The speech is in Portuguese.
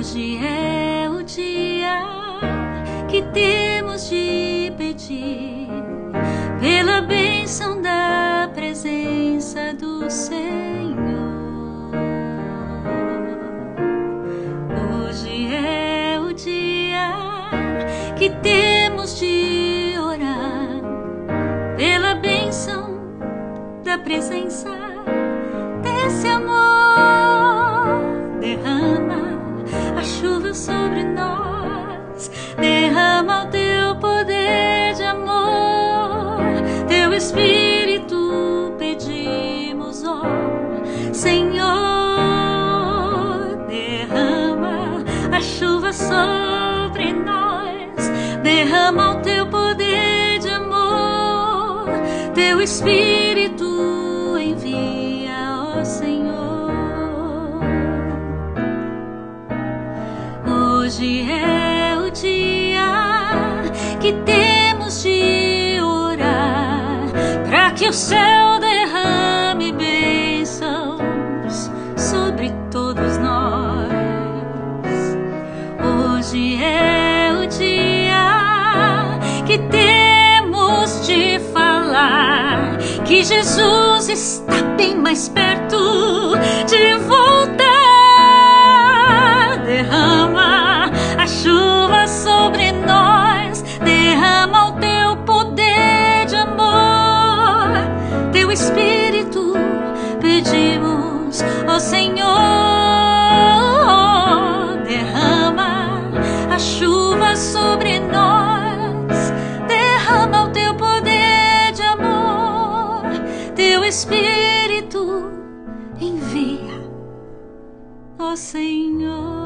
Hoje é o dia que temos de pedir pela bênção da presença do Senhor. Hoje é o dia que temos de orar pela bênção da presença desse amor. Derrama a chuva sobre nós, derrama o teu poder de amor, teu Espírito pedimos, ó Senhor. Derrama a chuva sobre nós, derrama o teu poder de amor, teu Espírito envia, ó Senhor. Hoje é o dia que temos de orar para que o céu derrame bênçãos sobre todos nós. Hoje é o dia que temos de falar que Jesus está bem mais perto de voltar. Derrama a chuva sobre nós, derrama o teu poder de amor, teu Espírito pedimos, ó Senhor. Derrama a chuva sobre nós, derrama o teu poder de amor, teu Espírito envia, ó Senhor.